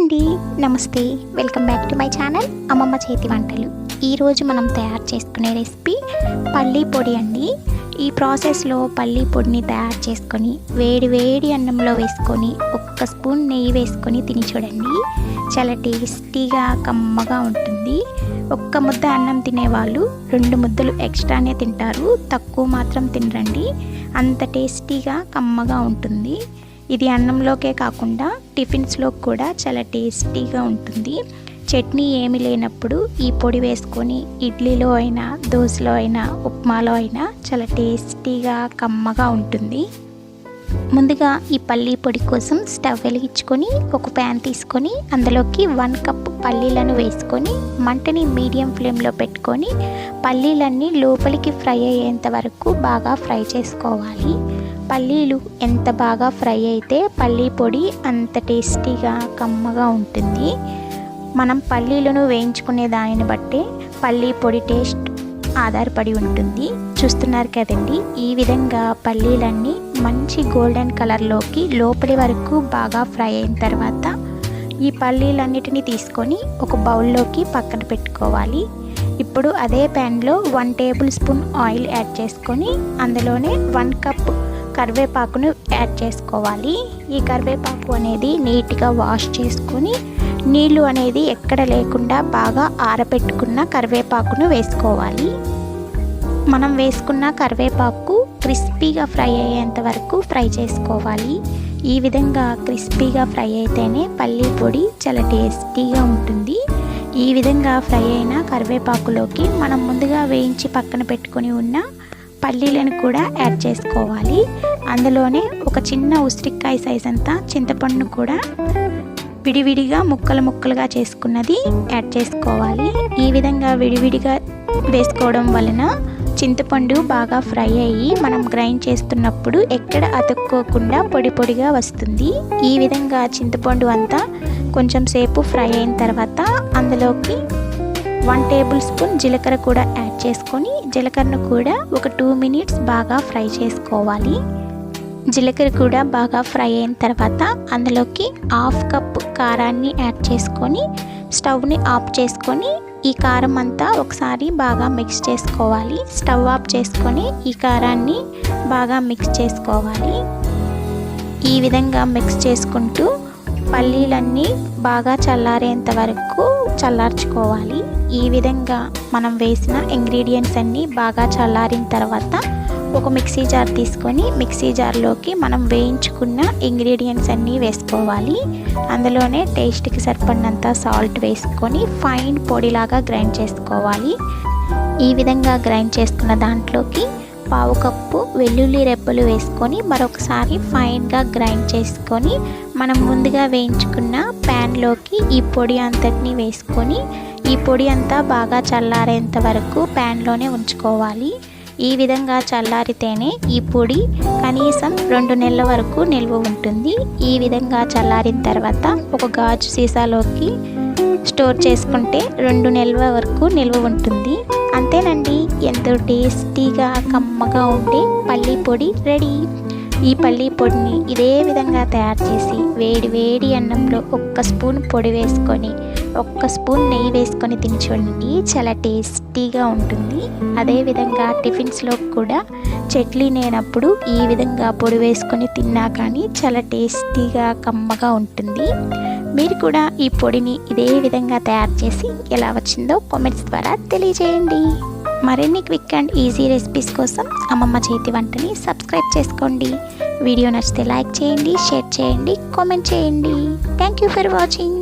అండి, నమస్తే. Welcome back to my channel అమ్మమ్మ చేతి వంటలు. ఈరోజు మనం తయారు చేసుకునే రెసిపీ పల్లీ పొడి అండి. ఈ ప్రాసెస్లో పల్లీ పొడిని తయారు చేసుకొని వేడి వేడి అన్నంలో వేసుకొని ఒక్క స్పూన్ నెయ్యి వేసుకొని తిని చూడండి. చాలా టేస్టీగా కమ్మగా ఉంటుంది. ఒక్క ముద్ద అన్నం తినేవాళ్ళు 2 ముద్దలు ఎక్స్ట్రానే తింటారు, తక్కువ మాత్రం తినరండి. అంత టేస్టీగా కమ్మగా ఉంటుంది. ఇది అన్నంలోకే కాకుండా టిఫిన్స్లో కూడా చాలా టేస్టీగా ఉంటుంది. చట్నీ ఏమీ లేనప్పుడు ఈ పొడి వేసుకొని ఇడ్లీలో అయినా, దోశలో అయినా, ఉప్మాలో అయినా చాలా టేస్టీగా కమ్మగా ఉంటుంది. ముందుగా ఈ పల్లీ పొడి కోసం స్టవ్ వెలిగించుకొని ఒక ప్యాన్ తీసుకొని అందులోకి 1 కప్ పల్లీలను వేసుకొని మంటని మీడియం ఫ్లేమ్లో పెట్టుకొని పల్లీలన్నీ లోపలికి ఫ్రై అయ్యేంత వరకు బాగా ఫ్రై చేసుకోవాలి. పల్లీలు ఎంత బాగా ఫ్రై అయితే పల్లీ పొడి అంత టేస్టీగా కమ్మగా ఉంటుంది. మనం పల్లీలను వేయించుకునే దానిని బట్టే పల్లీ పొడి టేస్ట్ ఆధారపడి ఉంటుంది. చూస్తున్నారు కదండి, ఈ విధంగా పల్లీలన్నీ మంచి గోల్డెన్ కలర్లోకి లోపలి వరకు బాగా ఫ్రై అయిన తర్వాత ఈ పల్లీలన్నిటిని తీసుకొని ఒక బౌల్లోకి పక్కన పెట్టుకోవాలి. ఇప్పుడు అదే ప్యాన్లో 1 టేబుల్ స్పూన్ ఆయిల్ యాడ్ చేసుకొని అందులోనే 1 కప్ కరివేపాకును యాడ్ చేసుకోవాలి. ఈ కరివేపాకు అనేది నీట్గా వాష్ చేసుకొని నీళ్ళు అనేది ఎక్కడ లేకుండా బాగా ఆరబెట్టుకున్న కరివేపాకును వేసుకోవాలి. మనం వేసుకున్న కరివేపాకు క్రిస్పీగా ఫ్రై అయ్యేంత వరకు ఫ్రై చేసుకోవాలి. ఈ విధంగా క్రిస్పీగా ఫ్రై అయితేనే పల్లీ పొడి చాలా టేస్టీగా ఉంటుంది. ఈ విధంగా ఫ్రై అయిన కరివేపాకులోకి మనం ముందుగా వేయించి పక్కన పెట్టుకొని ఉన్న పల్లీలను కూడా యాడ్ చేసుకోవాలి. అందులోనే ఒక చిన్న ఉసిరికాయ సైజ్ అంతా చింతపండును కూడా విడివిడిగా ముక్కలుగా చేసుకున్నది యాడ్ చేసుకోవాలి. ఈ విధంగా విడివిడిగా వేసుకోవడం వలన చింతపండు బాగా ఫ్రై అయ్యి మనం గ్రైండ్ చేస్తున్నప్పుడు ఎక్కడ అతుక్కోకుండా పొడి పొడిగా వస్తుంది. ఈ విధంగా చింతపండు అంతా కొంచెం సేపు ఫ్రై అయిన తర్వాత అందులోకి 1 టేబుల్ స్పూన్ జీలకర్ర కూడా యాడ్ చేసుకొని జీలకర్రను కూడా ఒక 2 మినిట్స్ బాగా ఫ్రై చేసుకోవాలి. జీలకర్ర కూడా బాగా ఫ్రై అయిన తర్వాత అందులోకి 1/2 కప్ కారాన్ని యాడ్ చేసుకొని స్టవ్ని ఆఫ్ చేసుకొని ఈ కారం అంతా ఒకసారి బాగా మిక్స్ చేసుకోవాలి. స్టవ్ ఆఫ్ చేసుకొని ఈ కారాన్ని బాగా మిక్స్ చేసుకోవాలి. ఈ విధంగా మిక్స్ చేసుకుంటూ పల్లీలన్నీ బాగా చల్లారేంత వరకు చల్లార్చుకోవాలి. ఈ విధంగా మనం వేసిన ఇంగ్రీడియంట్స్ అన్నీ బాగా చల్లారిన తర్వాత ఒక మిక్సీ జార్ తీసుకొని మిక్సీ జార్లోకి మనం వేయించుకున్న ఇంగ్రీడియంట్స్ అన్నీ వేసుకోవాలి. అందులోనే టేస్ట్కి సరిపడినంత సాల్ట్ వేసుకొని ఫైన్ పొడిలాగా గ్రైండ్ చేసుకోవాలి. ఈ విధంగా గ్రైండ్ చేసుకున్న దాంట్లోకి 1/2 కప్పు వెల్లుల్లి రెబ్బలు వేసుకొని మరొకసారి ఫైన్గా గ్రైండ్ చేసుకొని మనం ముందుగా వేయించుకున్న ప్యాన్లోకి ఈ పొడి అంతటిని వేసుకొని ఈ పొడి అంతా బాగా చల్లారేంత వరకు ప్యాన్లోనే ఉంచుకోవాలి. ఈ విధంగా చల్లారితేనే ఈ పొడి కనీసం 2 నెలల వరకు నిల్వ ఉంటుంది. ఈ విధంగా చల్లారిన తర్వాత ఒక గాజు సీసాలోకి స్టోర్ చేసుకుంటే 2 నెలల వరకు నిల్వ ఉంటుంది. అంతేనండి, ఎంతో టేస్టీగా కమ్మగా ఉండే పల్లీ పొడి రెడీ. ఈ పల్లీ పొడిని ఇదే విధంగా తయారు చేసి వేడి వేడి అన్నంలో 1 స్పూన్ పొడి వేసుకొని 1 స్పూన్ నెయ్యి వేసుకొని తిని చూడండి, చాలా టేస్టీగా ఉంటుంది. అదేవిధంగా టిఫిన్స్లో కూడా చట్నీ లేనప్పుడు ఈ విధంగా పొడి వేసుకొని తిన్నా కానీ చాలా టేస్టీగా కమ్మగా ఉంటుంది. మీరు కూడా ఈ పొడిని ఇదే విధంగా తయారు చేసి ఎలా వచ్చిందో కామెంట్స్ ద్వారా తెలియజేయండి. మరిన్ని క్విక్ అండ్ ఈజీ రెసిపీస్ కోసం అమ్మమ్మ చేతి వంటని సబ్స్క్రైబ్ చేసుకోండి. వీడియో నచ్చితే లైక్ చేయండి, షేర్ చేయండి, కామెంట్ చేయండి. Thank you for watching.